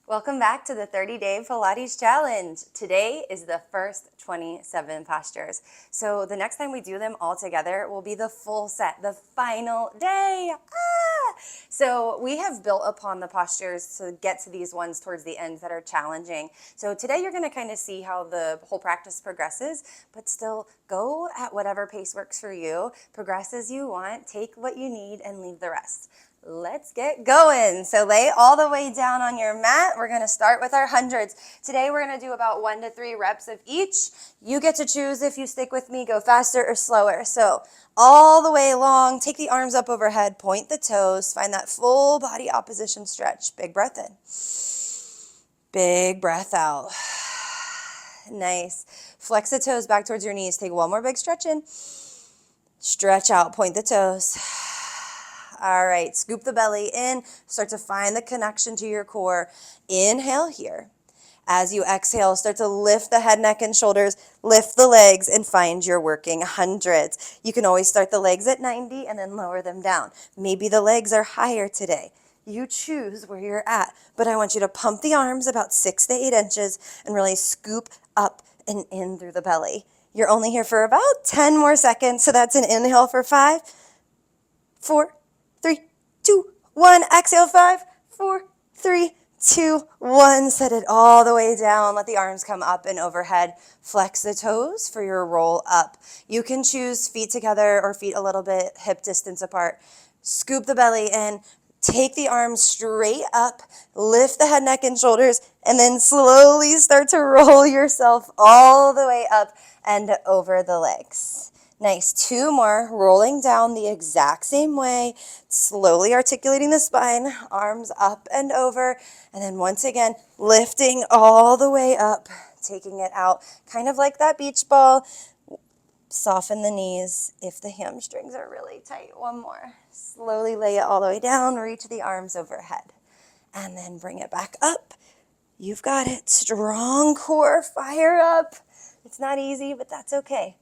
Welcome back to the 30-day Pilates challenge. Today is the first 27 postures. So the next time we do them all together will be the full set, the final day. So we have built upon the postures to get to these ones towards the end that are challenging. So today you're going to kind of see how the whole practice progresses, but still go at whatever pace works for you. Progress as you want, take what you need and leave the rest. Let's get going. So lay all the way down on your mat. We're going to start with our hundreds. Today we're going to do about 1 to 3 reps of each. You get to choose if you stick with me, go faster or slower. So all the way long, take the arms up overhead, point the toes, find that full body opposition stretch. Big breath in. Big breath out. Nice. Flex the toes back towards your knees. Take one more big stretch in. Stretch out, point the toes. All right, scoop the belly in, start to find the connection to your core. Inhale here. As you exhale, start to lift the head, neck, and shoulders, lift the legs, and find your working hundreds. You can always start the legs at 90 and then lower them down. Maybe the legs are higher today. You choose where you're at, but I want you to pump the arms about 6 to 8 inches and really scoop up and in through the belly. You're only here for about 10 more seconds, so that's an inhale for 5, 4, 3, 2, 1. Exhale, 5, 4, 3, 2, 1. Set it all the way down. Let the arms come up and overhead. Flex the toes for your roll up. You can choose feet together or feet a little bit hip distance apart. Scoop the belly in. Take the arms straight up. Lift the head, neck, and shoulders. And then slowly start to roll yourself all the way up and over the legs. Nice. 2 more, rolling down the exact same way, slowly articulating the spine, arms up and over, and then once again, lifting all the way up, taking it out, kind of like that beach ball. Soften the knees if the hamstrings are really tight. One more. Slowly lay it all the way down, reach the arms overhead, and then bring it back up. You've got it. Strong core, fire up. It's not easy, but that's okay.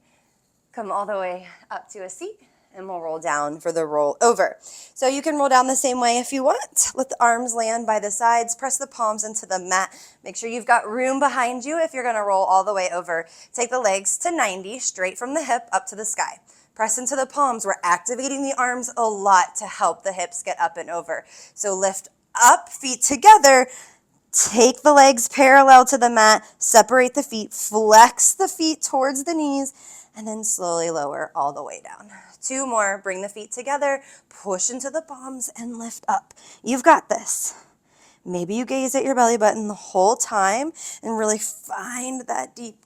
Come all the way up to a seat, and we'll roll down for the roll over. So you can roll down the same way if you want. Let the arms land by the sides. Press the palms into the mat. Make sure you've got room behind you if you're going to roll all the way over. Take the legs to 90, straight from the hip up to the sky. Press into the palms. We're activating the arms a lot to help the hips get up and over. So lift up, feet together. Take the legs parallel to the mat. Separate the feet. Flex the feet towards the knees. And then slowly lower all the way down. 2 more, bring the feet together, push into the palms and lift up. You've got this. Maybe you gaze at your belly button the whole time and really find that deep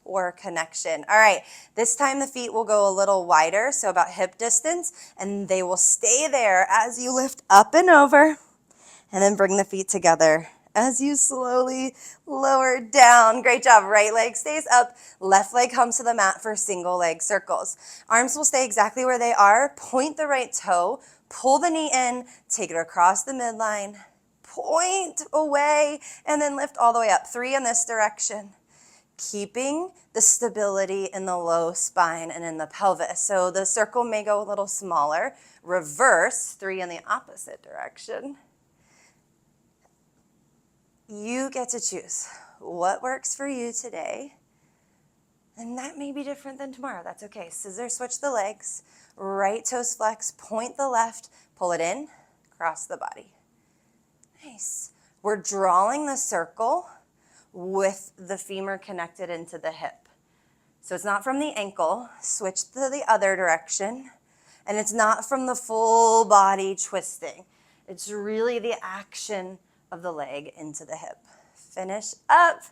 core connection. All right, this time the feet will go a little wider, so about hip distance, and they will stay there as you lift up and over, and then bring the feet together as you slowly lower down. Great job. Right leg stays up. Left leg comes to the mat for single leg circles. Arms will stay exactly where they are. Point the right toe. Pull the knee in. Take it across the midline. Point away. And then lift all the way up. 3 in this direction. Keeping the stability in the low spine and in the pelvis. So the circle may go a little smaller. Reverse. 3 in the opposite direction. You get to choose what works for you today, and that may be different than tomorrow. That's okay. Scissor switch the legs, right toes flex, point the left, pull it in, cross the body. Nice. We're drawing the circle with the femur connected into the hip. So it's not from the ankle, switch to the other direction, and it's not from the full body twisting. It's really the action of the leg into the hip. Finish up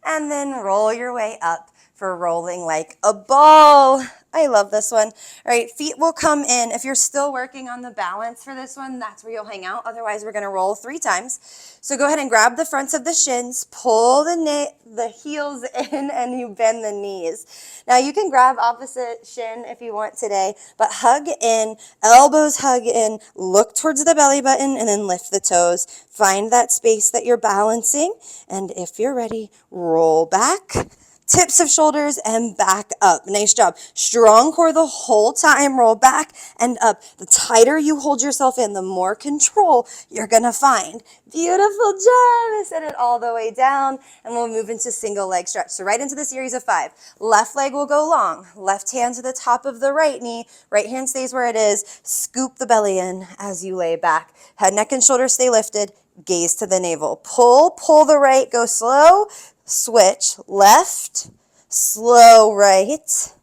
and then roll your way up for rolling like a ball. I love this one. All right, feet will come in. If you're still working on the balance for this one, that's where you'll hang out. Otherwise, we're going to roll 3 times. So go ahead and grab the fronts of the shins, pull the heels in, and you bend the knees. Now, you can grab opposite shin if you want today, but hug in, elbows hug in, look towards the belly button, and then lift the toes. Find that space that you're balancing, and if you're ready, roll back. tips of shoulders and back up. Nice job. Strong core the whole time. Roll back and up. The tighter you hold yourself in, the more control you're going to find. Beautiful job. Set it all the way down, and we'll move into single leg stretch. So right into the series of 5. Left leg will go long. Left hand to the top of the right knee. Right hand stays where it is. Scoop the belly in as you lay back. Head, neck, and shoulders stay lifted. Gaze to the navel. Pull the right. Go slow. Switch. Left. Slow right.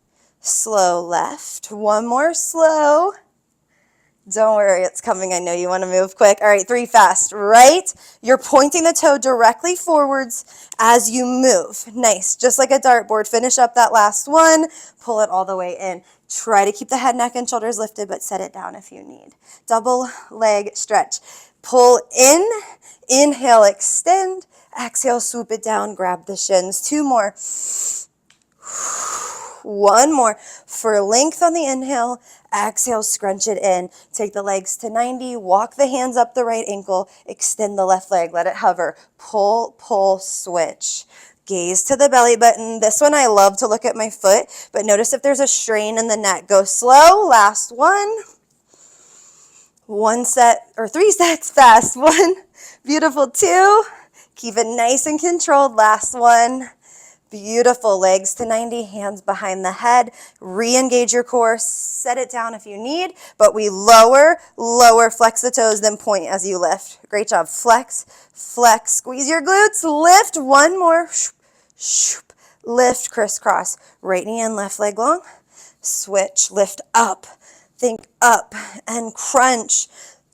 Slow left. One more slow. Don't worry, it's coming. I know you want to move quick. All right, 3 fast. Right, you're pointing the toe directly forwards as you move. Nice, just like a dartboard. Finish up that last one. Pull it all the way in. Try to keep the head, neck, and shoulders lifted, but set it down if you need. Double leg stretch. Pull in, inhale, extend. Exhale, swoop it down, grab the shins. 2 more. One more. For length on the inhale, exhale, scrunch it in. Take the legs to 90, walk the hands up the right ankle, extend the left leg, let it hover. Pull, switch. Gaze to the belly button. This one I love to look at my foot, but notice if there's a strain in the neck. Go slow, last one. 1 set, or 3 sets fast. 1, beautiful. 2, keep it nice and controlled. Last one. Beautiful. Legs to 90, hands behind the head. Re-engage your core. Set it down if you need, but we lower, flex the toes, then point as you lift. Great job. Flex, squeeze your glutes, lift. 1 more. Lift, crisscross. Right knee in, left leg long. Switch, lift up. Think up and crunch.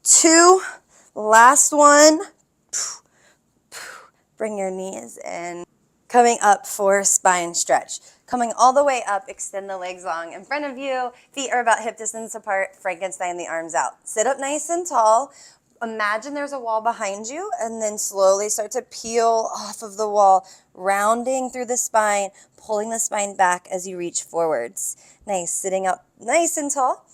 2, last one. Bring your knees in. Coming up for spine stretch. Coming all the way up, extend the legs long in front of you. Feet are about hip distance apart. Frankenstein the arms out. Sit up nice and tall. Imagine there's a wall behind you, and then slowly start to peel off of the wall, rounding through the spine, pulling the spine back as you reach forwards. Nice, sitting up nice and tall.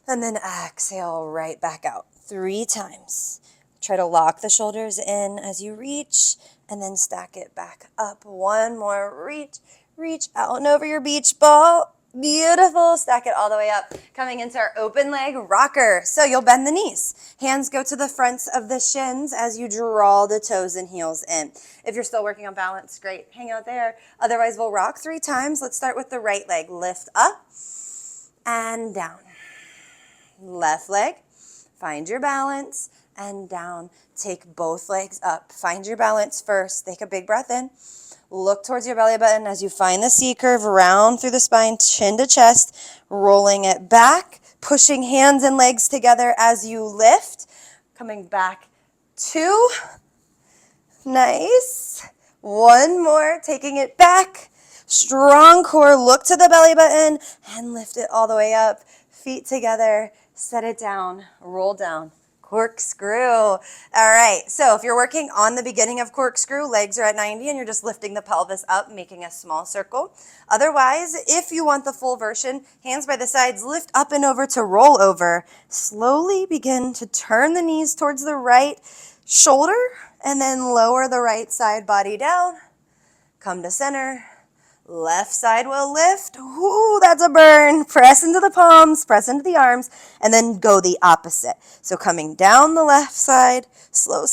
And then exhale right back out 3 times. Try to lock the shoulders in as you reach, and then stack it back up. 1 more, reach out and over your beach ball. Beautiful. Stack it all the way up. Coming into our open leg rocker. So you'll bend the knees. Hands go to the fronts of the shins as you draw the toes and heels in. If you're still working on balance, great. Hang out there. Otherwise, we'll rock 3 times. Let's start with the right leg. Lift up and down. Left leg. Find your balance and down. Take both legs up. Find your balance first. Take a big breath in. Look towards your belly button as you find the C curve, round through the spine, chin to chest, rolling it back, pushing hands and legs together as you lift. Coming back 2. Nice. 1 more, taking it back. Strong core, look to the belly button and lift it all the way up. Feet together, set it down, roll down. Corkscrew. All right, so if you're working on the beginning of corkscrew, legs are at 90 and you're just lifting the pelvis up, making a small circle. Otherwise, if you want the full version, hands by the sides, lift up and over to roll over. Slowly begin to turn the knees towards the right shoulder and then lower the right side body down. Come to center. Left side will lift. Ooh, that's a burn. Press into the palms, press into the arms, and then go the opposite. So coming down the left side, slow,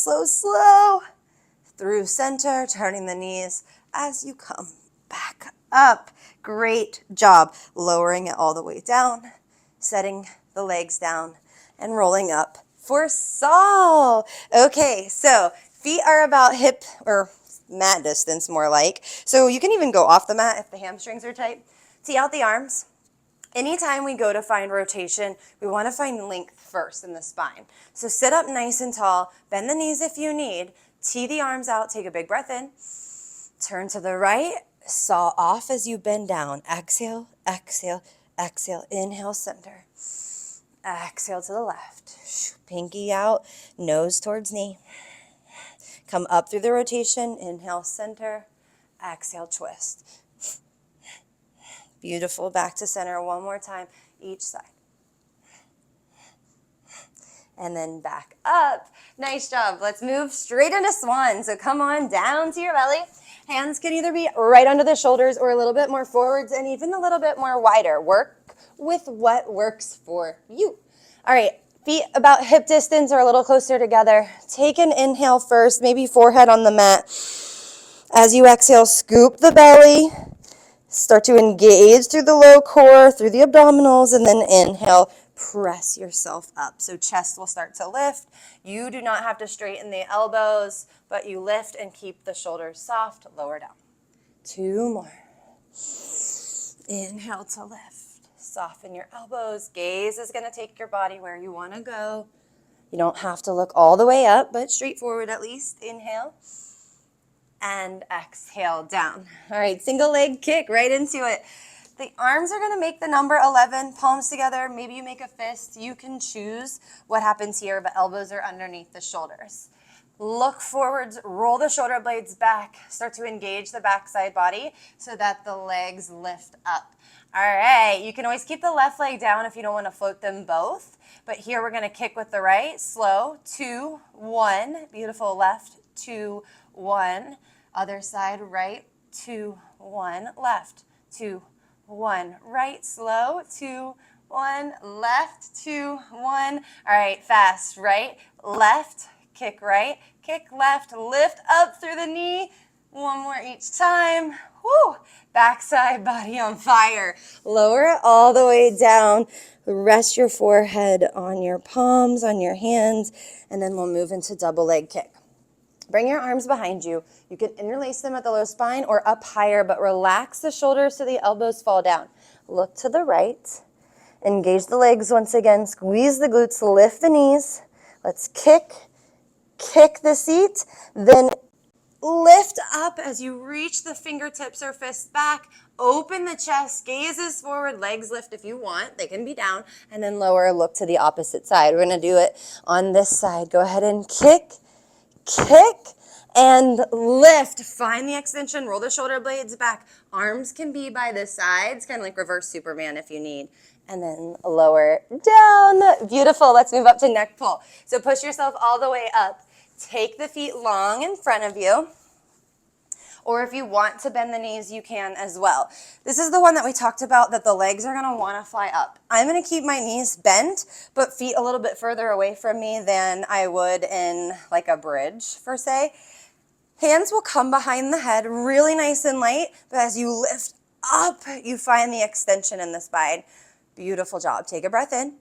through center, turning the knees as you come back up. Great job. Lowering it all the way down, setting the legs down, and rolling up for Saul. Okay, so feet are about hip or mat distance more like. So you can even go off the mat if the hamstrings are tight. Tee out the arms. Anytime we go to find rotation, we want to find length first in the spine. So sit up nice and tall, bend the knees if you need, tee the arms out, take a big breath in, turn to the right, saw off as you bend down. Exhale, exhale, exhale, inhale, center. Exhale to the left. Pinky out, nose towards knee. Come up through the rotation, inhale, center, exhale, twist. Beautiful, back to center, 1 more time, each side. And then back up. Nice job. Let's move straight into swan. So come on down to your belly. Hands can either be right under the shoulders or a little bit more forwards and even a little bit more wider. Work with what works for you. All right, feet about hip distance or a little closer together. Take an inhale first, maybe forehead on the mat. As you exhale, scoop the belly. Start to engage through the low core, through the abdominals, and then inhale, press yourself up. So chest will start to lift. You do not have to straighten the elbows, but you lift and keep the shoulders soft, lower down. 2 more. Inhale to lift. Soften your elbows. Gaze is going to take your body where you want to go. You don't have to look all the way up, but straight forward at least. Inhale. And exhale down. All right, single leg kick right into it. The arms are going to make the number 11, palms together. Maybe you make a fist. You can choose what happens here, but elbows are underneath the shoulders. Look forwards, roll the shoulder blades back. Start to engage the backside body so that the legs lift up. All right, you can always keep the left leg down if you don't want to float them both. But here we're going to kick with the right. Slow, 2, 1. Beautiful, left, 2, 1. Other side, right, 2, 1. Left, 2, 1. Right, slow, 2, 1. Left, 2, 1. All right, fast, right, left, kick right, kick left, lift up through the knee. 1 more each time. Woo! Backside body on fire. Lower it all the way down. Rest your forehead on your palms, on your hands, and then we'll move into double leg kick. Bring your arms behind you. You can interlace them at the low spine or up higher, but relax the shoulders so the elbows fall down. Look to the right. Engage the legs once again. Squeeze the glutes. Lift the knees. Let's kick the seat. Then lift up as you reach the fingertips or fists back. Open the chest. Gazes forward. Legs lift if you want. They can be down. And then lower. Look to the opposite side. We're going to do it on this side. Go ahead and kick, and lift. Find the extension. Roll the shoulder blades back. Arms can be by the sides, kind of like reverse Superman if you need. And then lower down. Beautiful. Let's move up to neck pull. So push yourself all the way up. Take the feet long in front of you. Or if you want to bend the knees, you can as well. This is the one that we talked about that the legs are going to want to fly up. I'm going to keep my knees bent, but feet a little bit further away from me than I would in like a bridge, per se. Hands will come behind the head, really nice and light, but as you lift up, you find the extension in the spine. Beautiful job. Take a breath in.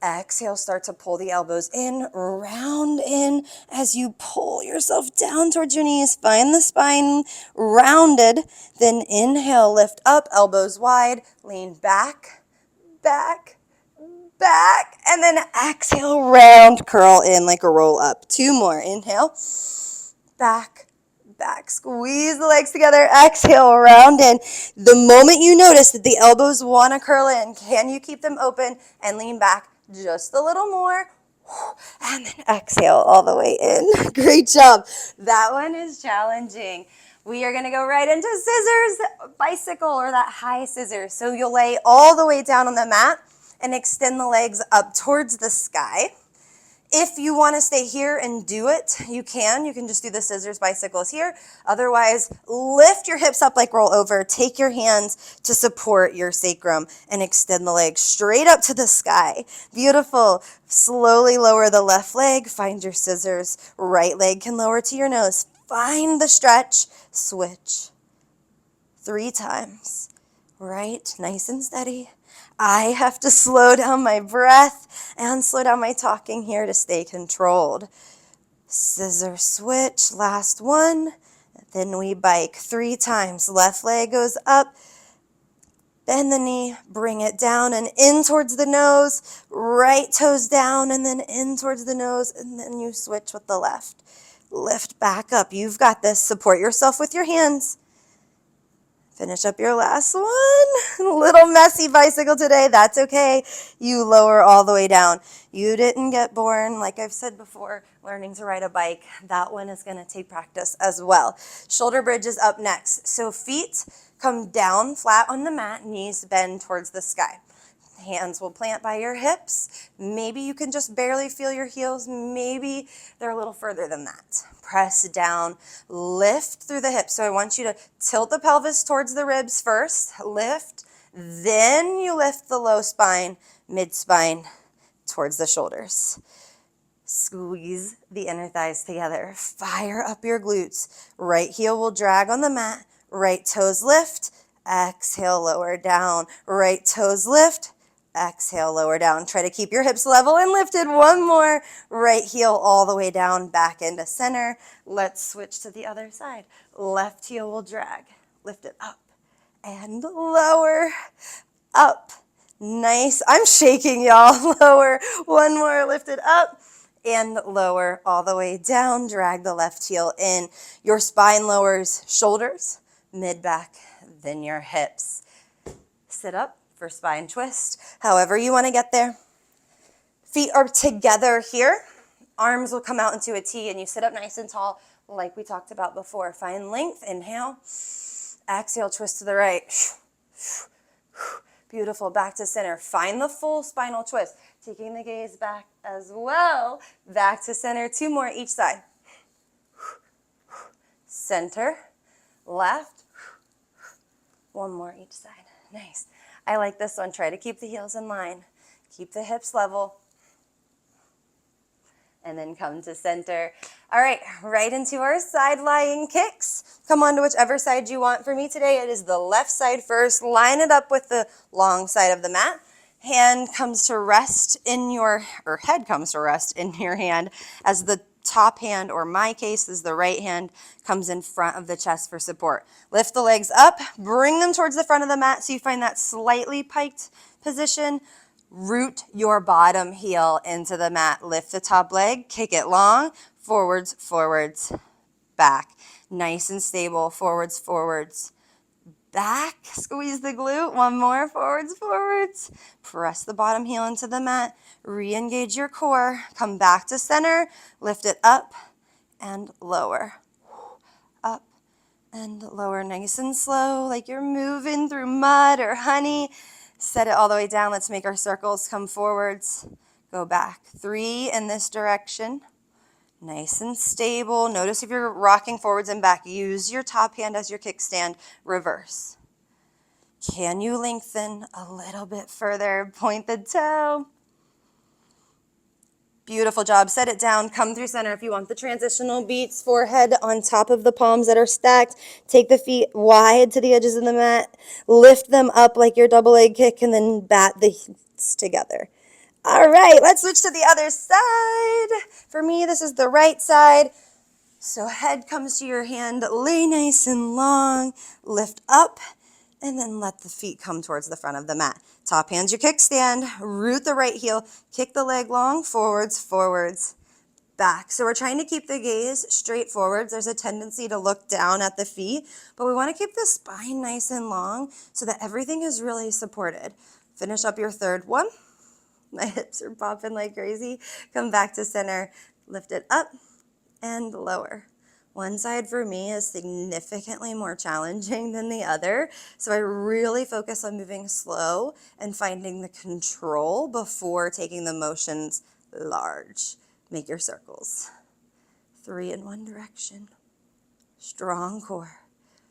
Exhale, start to pull the elbows in, round in as you pull yourself down towards your knees. Find the spine rounded. Then inhale, lift up, elbows wide, lean back, and then exhale, round, curl in like a roll up. 2 more. Inhale, back, squeeze the legs together, exhale, round in. The moment you notice that the elbows want to curl in, can you keep them open and lean back just a little more? And then exhale all the way in. Great job. That one is challenging. We are going to go right into scissors, bicycle, or that high scissors. So you'll lay all the way down on the mat and extend the legs up towards the sky. If you want to stay here and do it, you can. You can just do the scissors bicycles here. Otherwise, lift your hips up like roll over. Take your hands to support your sacrum and extend the legs straight up to the sky. Beautiful. Slowly lower the left leg. Find your scissors. Right leg can lower to your nose. Find the stretch. Switch. 3 times. Right, nice and steady. I have to slow down my breath and slow down my talking here to stay controlled. Scissor switch, last one. Then we bike 3 times. Left leg goes up, bend the knee, bring it down and in towards the nose. Right toes down and then in towards the nose, and then you switch with the left. Lift back up. You've got this. Support yourself with your hands. Finish up your last one. A little messy bicycle today. That's okay. You lower all the way down. You didn't get born, like I've said before, learning to ride a bike. That one is going to take practice as well. Shoulder bridge is up next. So feet come down flat on the mat, knees bend towards the sky. Hands will plant by your hips. Maybe you can just barely feel your heels. Maybe they're a little further than that. Press down, lift through the hips. So I want you to tilt the pelvis towards the ribs first, lift, then you lift the low spine, mid spine towards the shoulders. Squeeze the inner thighs together. Fire up your glutes. Right heel will drag on the mat. Right toes lift. Exhale, lower down. Right toes lift. Exhale, lower down. Try to keep your hips level and lifted. One more. Right heel all the way down, back into center. Let's switch to the other side. Left heel will drag. Lift it up and lower, up. Nice. I'm shaking, y'all. Lower. One more. Lift it up and lower all the way down. Drag the left heel in. Your spine lowers, shoulders, mid-back, then your hips. Sit up for spine twist. However you want to get there. Feet are together here. Arms will come out into a T and you sit up nice and tall like we talked about before. Find length. Inhale. Exhale, twist to the right. Beautiful. Back to center. Find the full spinal twist. Taking the gaze back as well. Back to center. Two more each side. Center. Left. One more each side. Nice. I like this one. Try to keep the heels in line. Keep the hips level. And then come to center. All right, right into our side lying kicks. Come on to whichever side you want. For me today, it is the left side first. Line it up with the long side of the mat. Hand comes to rest in your, or head comes to rest in your hand as the top hand, or my case is the right hand, comes in front of the chest for support. Lift the legs up, bring them towards the front of the mat so you find that slightly piked position. Root your bottom heel into the mat. Lift the top leg, kick it long, forwards, forwards, back. Nice and stable, forwards, forwards, back. Squeeze the glute. One more, forwards, forwards. Press the bottom heel into the mat. Re-engage your core. Come back to center. Lift it up and lower. Up and lower. Nice and slow, like you're moving through mud or honey. Set it all the way down. Let's make our circles. Come forwards. Go back. 3 in this direction. Nice and stable. Notice if you're rocking forwards and back, use your top hand as your kickstand. Reverse. Can you lengthen a little bit further? Point the toe. Beautiful job. Set it down. Come through center. If you want the transitional beats, forehead on top of the palms that are stacked. Take the feet wide to the edges of the mat. Lift them up like your double leg kick and then bat the hips together. All right, let's switch to the other side. For me, this is the right side. So head comes to your hand. Lay nice and long. Lift up. And then let the feet come towards the front of the mat. Top hand's your kickstand. Root the right heel. Kick the leg long. Forwards, forwards, back. So we're trying to keep the gaze straight forwards. There's a tendency to look down at the feet, but we want to keep the spine nice and long so that everything is really supported. Finish up your third one. My hips are popping like crazy. Come back to center. Lift it up and lower. One side for me is significantly more challenging than the other, so I really focus on moving slow and finding the control before taking the motions large. Make your circles. 3 in one direction. Strong core,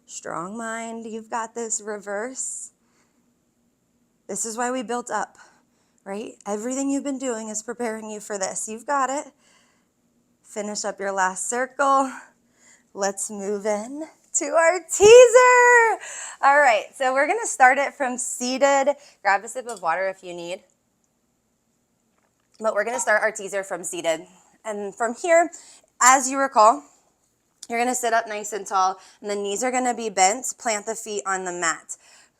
strong mind. You've got this. Reverse. This is why we built up, right? Everything you've been doing is preparing you for this. You've got it. Finish up your last circle. Let's move in to our teaser. All right, so we're going to start it from seated. Grab a sip of water if you need. But we're going to start our teaser from seated. And from here, as you recall, you're going to sit up nice and tall, and the knees are going to be bent. Plant the feet on the mat.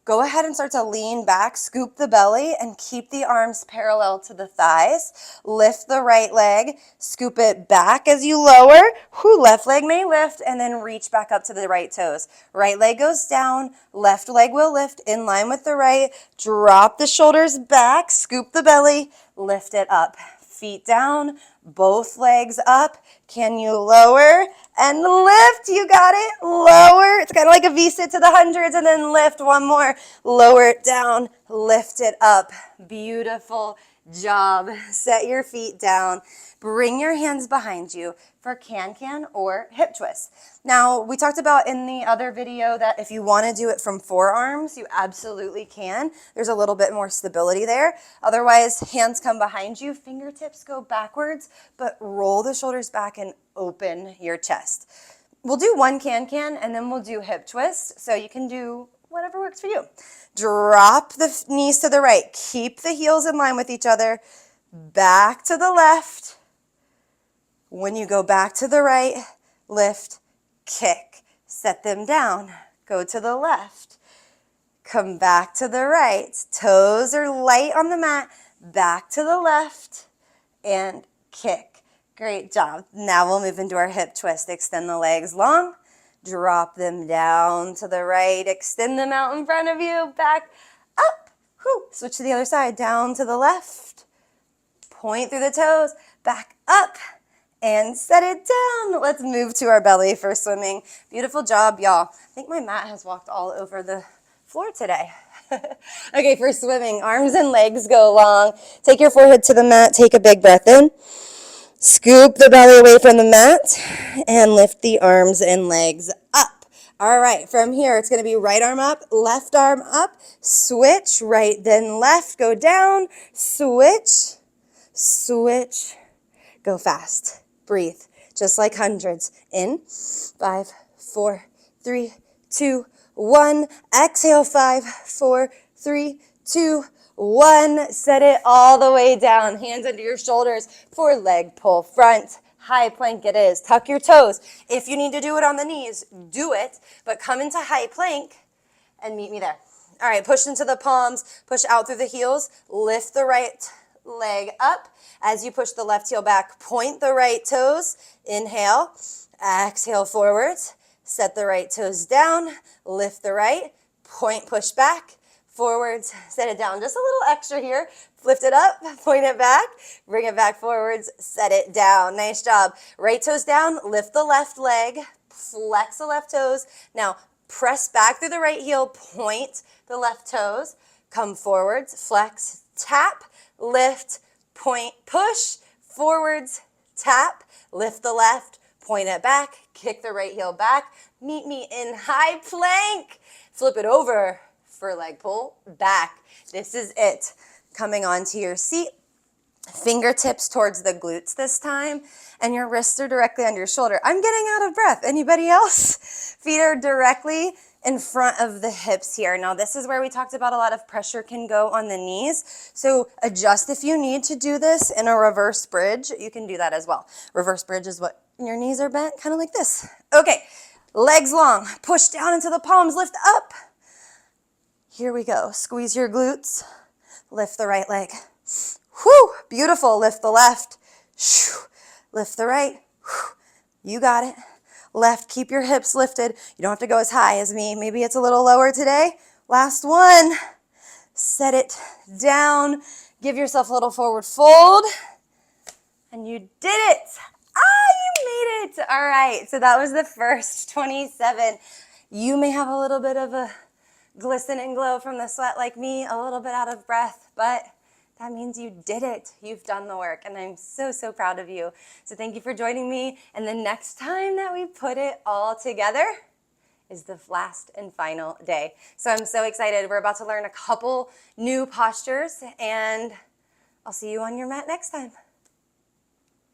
Go ahead and start to lean back, scoop the belly, and keep the arms parallel to the thighs. Lift the right leg, scoop it back as you lower. Left leg may lift, and then reach back up to the right toes. Right leg goes down, left leg will lift in line with the right. Drop the shoulders back, scoop the belly, lift it up. feet down, both legs up. Can you lower and lift? You got it. Lower. It's kind of like a V-sit to the hundreds, and then lift one more. Lower it down, lift it up. Beautiful job. Set your feet down. Bring your hands behind you for can-can or hip twist. Now, we talked about in the other video that if you want to do it from forearms, you absolutely can. There's a little bit more stability there. Otherwise, hands come behind you, fingertips go backwards, but roll the shoulders back and open your chest. We'll do one can-can and then we'll do hip twist, so you can do whatever works for you. Drop the knees to the right. Keep the heels in line with each other. Back to the left. When you go back to the right, lift, kick. Set them down. Go to the left. Come back to the right. Toes are light on the mat. Back to the left and kick. Great job. Now we'll move into our hip twist. Extend the legs long. Drop them down to the right. Extend them out in front of you. Back, up. Whew. Switch to the other side. Down to the left. Point through the toes. Back up. And set it down. Let's move to our belly for swimming. Beautiful job, y'all. I think my mat has walked all over the floor today. Okay, for swimming, arms and legs go long. Take your forehead to the mat. Take a big breath in. Scoop the belly away from the mat and lift the arms and legs up. All right, from here, it's going to be right arm up, left arm up, switch, right, then left, go down, switch, switch, go fast. Breathe, just like hundreds. In, 5, 4, 3, 2, 1. Exhale, 5, 4, 3, 2, 1. Set it all the way down. Hands under your shoulders for leg pull front. High plank it is. Tuck your toes. If you need to do it on the knees, do it. But come into high plank and meet me there. All right, push into the palms. Push out through the heels. Lift the right leg up. As you push the left heel back, point the right toes. Inhale, exhale forwards. Set the right toes down. Lift the right. Point, push back. Forwards, set it down. Just a little extra here. Lift it up, point it back. Bring it back forwards, set it down. Nice job. Right toes down, lift the left leg. Flex the left toes. Now, press back through the right heel. Point the left toes. Come forwards, flex, tap, lift, point, push, forwards, tap, lift the left, point it back, kick the right heel back, meet me in high plank, flip it over for leg pull, back. This is it. Coming onto your seat, fingertips towards the glutes this time, and your wrists are directly under your shoulder. I'm getting out of breath. Anybody else? Feet are directly in front of the hips here. Now, this is where we talked about a lot of pressure can go on the knees. So adjust if you need to do this in a reverse bridge. You can do that as well. Reverse bridge is what your knees are bent, kind of like this. Okay, legs long. Push down into the palms. Lift up. Here we go. Squeeze your glutes. Lift the right leg. Whew, beautiful. Lift the left. Lift the right. You got it. Left, keep your hips lifted. You don't have to go as high as me. Maybe it's a little lower today. Last one. Set it down. Give yourself a little forward fold. And you did it. You made it. All right, so that was the first 27. You may have a little bit of a glisten and glow from the sweat like me, a little bit out of breath, but that means you did it. You've done the work, and I'm so, so proud of you. So thank you for joining me, and the next time that we put it all together is the last and final day. So I'm so excited. We're about to learn a couple new postures, and I'll see you on your mat next time.